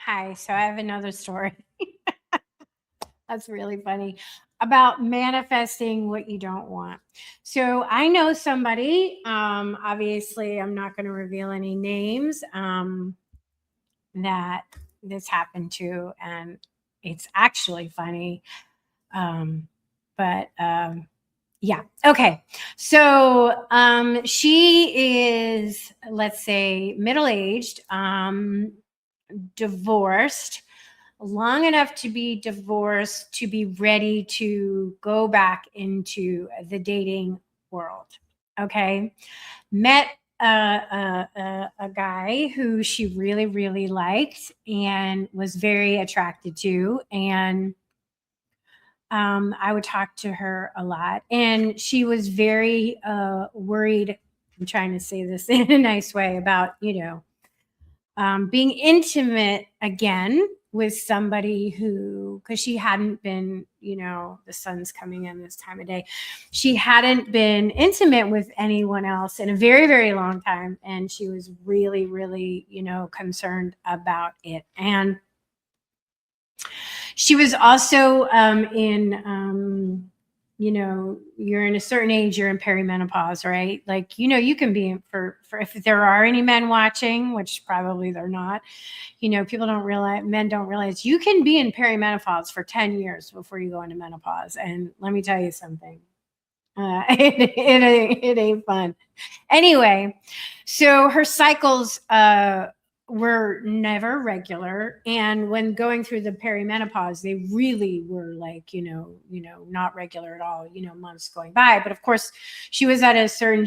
Hi. So I have another story. That's really funny about manifesting what you don't want. So I know somebody, obviously, I'm not going to reveal any names, that this happened to, and it's actually funny. Um, but yeah. Okay. So she is, let's say, middle aged, divorced long enough to be divorced to be ready to go back into the dating world. Okay. Met a guy who she really, really liked and was very attracted to. And I would talk to her a lot. And she was very worried. I'm trying to say this in a nice way about, being intimate again with somebody who, because she hadn't been, the sun's coming in this time of day, she hadn't been intimate with anyone else in a very, very long time. And she was really, really, concerned about it. And she was also you're in a certain age, you're in perimenopause, right? Like, you can be for if there are any men watching, which probably they're not, men don't realize you can be in perimenopause for 10 years before you go into menopause. And let me tell you something. It ain't fun. Anyway, so her cycles were never regular, and when going through the perimenopause, they really were like, not regular at all. Months going by, but of course, she is at a certain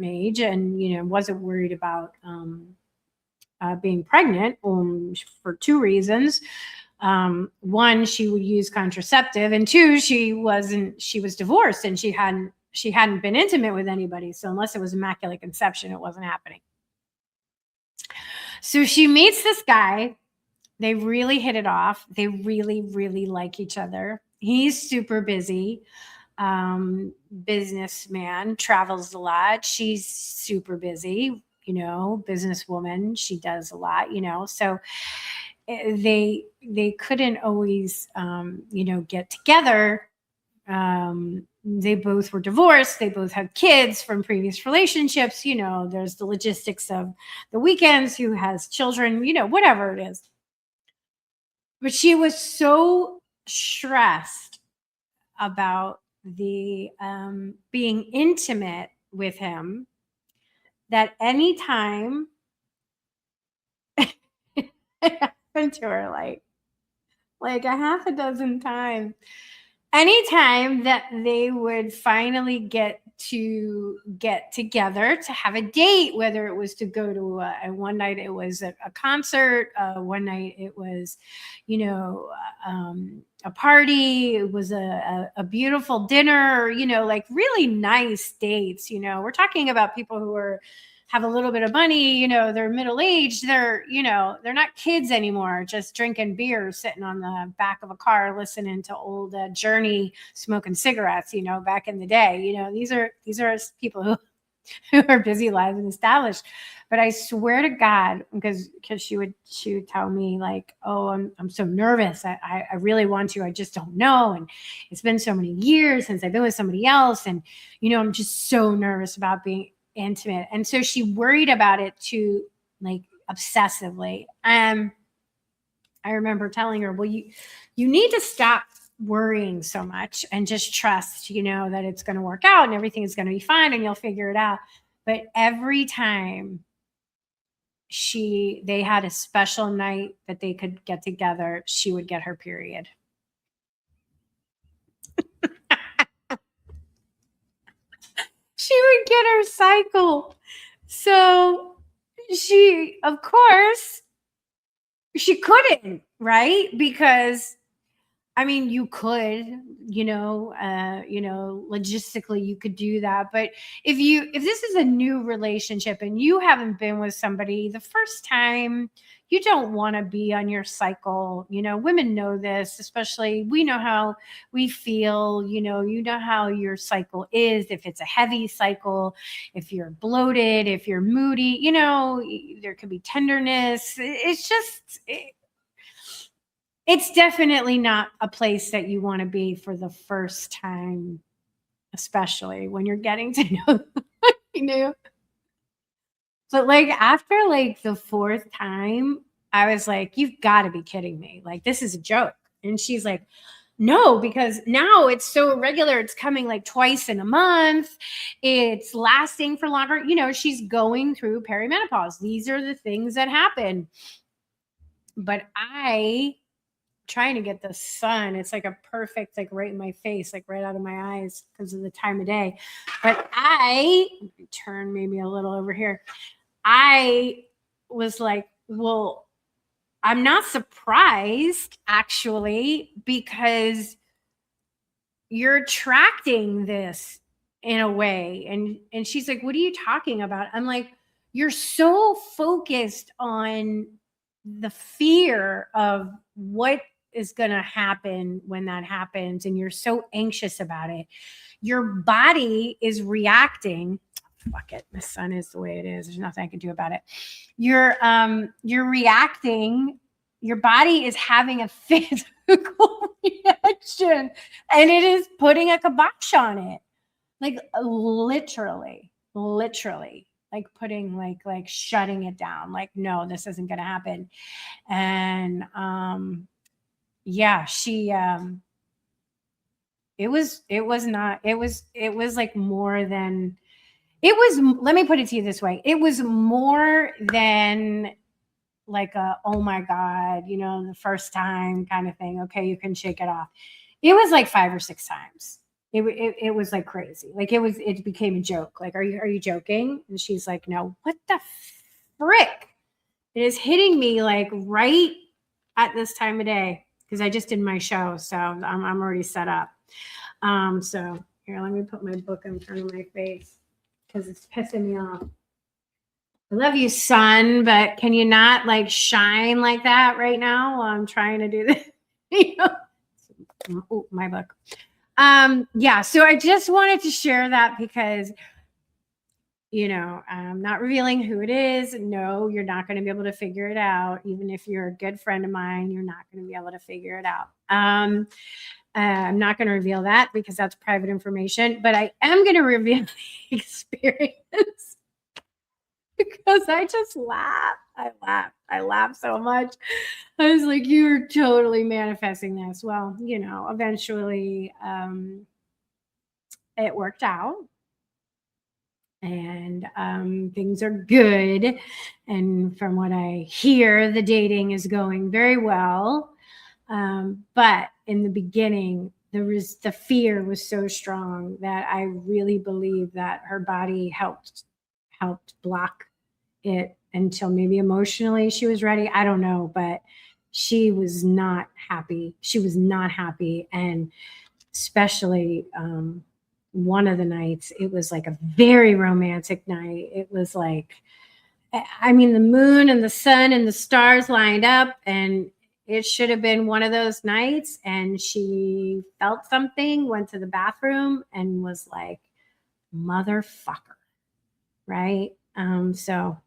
age, and wasn't worried about being pregnant for two reasons. One, she would use contraceptive, and two, she was divorced, and she hadn't been intimate with anybody. So unless it was immaculate conception, it wasn't happening. So she meets this guy. They really hit it off. They really, really like each other. He's super busy, businessman, travels a lot. She's super busy, businesswoman. She does a lot, so they couldn't always get together. They both were divorced. They both had kids from previous relationships. There's the logistics of the weekends, who has children, whatever it is. But she was so stressed about the being intimate with him that anytime it happened to her, like a half a dozen times, anytime that they would finally get together to have a date, whether it was to go to one night it was a concert, one night it was, a party, it was a beautiful dinner, like really nice dates. We're talking about people who have a little bit of money, they're middle-aged, they're not kids anymore, just drinking beer, sitting on the back of a car, listening to old Journey, smoking cigarettes, back in the day. These are people who are busy lives and established. But I swear to God, because she would tell me like, oh, I'm so nervous. I really want to, I just don't know. And it's been so many years since I've been with somebody else. And, I'm just so nervous about being intimate. And so she worried about it too, like obsessively. I remember telling her, well, you need to stop worrying so much and just trust, that it's going to work out and everything is going to be fine and you'll figure it out. But every time they had a special night that they could get together, she would get her period. She would get her cycle. So of course, she couldn't, right? Because I mean, you could, logistically you could do that. But if this is a new relationship and you haven't been with somebody the first time, you don't want to be on your cycle. Women know this, especially we know how we feel, you know how your cycle is. If it's a heavy cycle, if you're bloated, if you're moody, there could be tenderness. It's definitely not a place that you want to be for the first time, especially when you're getting to know But like after like the fourth time, I was like, you've got to be kidding me. Like, this is a joke. And she's like, no, because now it's so irregular. It's coming like twice in a month. It's lasting for longer. She's going through perimenopause. These are the things that happen. But trying to get the sun. It's like a perfect, like right in my face, like right out of my eyes because of the time of day. But turn maybe a little over here. I was like, well, I'm not surprised actually, because you're attracting this in a way. And she's like, what are you talking about? I'm like, you're so focused on the fear of what is going to happen when that happens, and you're so anxious about it. Your body is reacting. Fuck it, the sun is the way it is. There's nothing I can do about it. You're reacting. Your body is having a physical reaction, and it is putting a kibosh on it, like literally, like putting like shutting it down. Like, no, this isn't going to happen. And yeah, she it was like more than it was. Let me put it to you this way. It was more than like a, oh my God, the first time kind of thing. Okay, you can shake it off. It was like 5 or 6 times. It was like crazy. Like it became a joke. Like, are you joking? And she's like, no. What the frick? It is hitting me like right at this time of day, because I just did my show, so I'm already set up. So here, let me put my book in front of my face because it's pissing me off. I love you, sun, but can you not like shine like that right now while I'm trying to do this? Oh, my book. Yeah, so I just wanted to share that because I'm not revealing who it is. No, you're not going to be able to figure it out. Even if you're a good friend of mine, you're not going to be able to figure it out. I'm not going to reveal that because that's private information, but I am going to reveal the experience because I just laugh. I laugh so much. I was like, you're totally manifesting this. Well, eventually it worked out. And things are good. And from what I hear, the dating is going very well. But in the beginning, the fear was so strong that I really believe that her body helped block it until maybe emotionally she was ready. I don't know, but she was not happy. And especially one of the nights, it was like a very romantic night. It was like, I mean, the moon and the sun and the stars lined up, and it should have been one of those nights. And she felt something, went to the bathroom, and was like, motherfucker. Right? So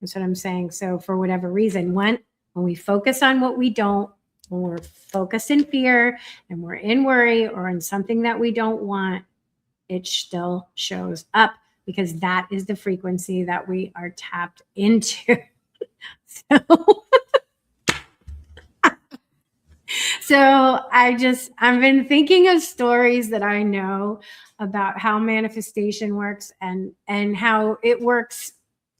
that's what I'm saying. So for whatever reason, when we focus on what we don't, when we're focused in fear and we're in worry or in something that we don't want, it still shows up because that is the frequency that we are tapped into. So I've been thinking of stories that I know about how manifestation works and how it works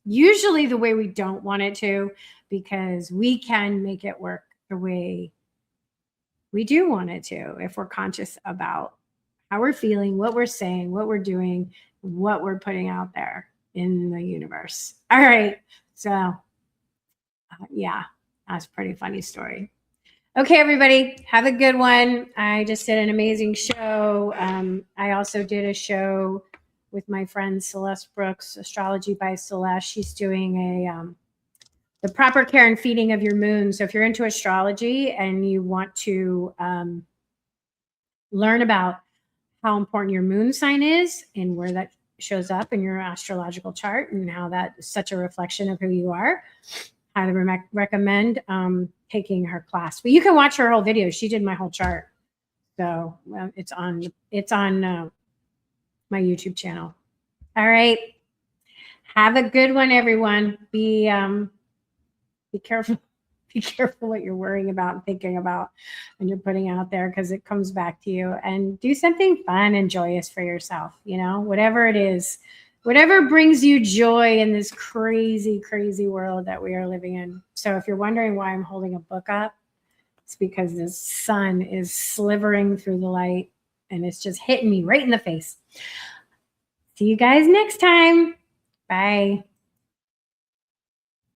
usually the way we don't want it to, because we can make it work the way we do want it to if we're conscious about how we're feeling, what we're saying, what we're doing, what we're putting out there in the universe. All right. So yeah, that's a pretty funny story. Okay, everybody, have a good one. I just did an amazing show. I also did a show with my friend Celeste Brooks, Astrology by Celeste. She's doing the proper care and feeding of your moon. So if you're into astrology and you want to learn about how important your moon sign is and where that shows up in your astrological chart and how that is such a reflection of who you are, I highly recommend taking her class. But you can watch her whole video. She did my whole chart, so it's on my YouTube channel. All right, have a good one, everyone. Be careful. Be careful what you're worrying about and thinking about when you're putting out there, because it comes back to you. And do something fun and joyous for yourself. You know, whatever it is. Whatever brings you joy in this crazy, crazy world that we are living in. So if you're wondering why I'm holding a book up, it's because the sun is slivering through the light and it's just hitting me right in the face. See you guys next time. Bye.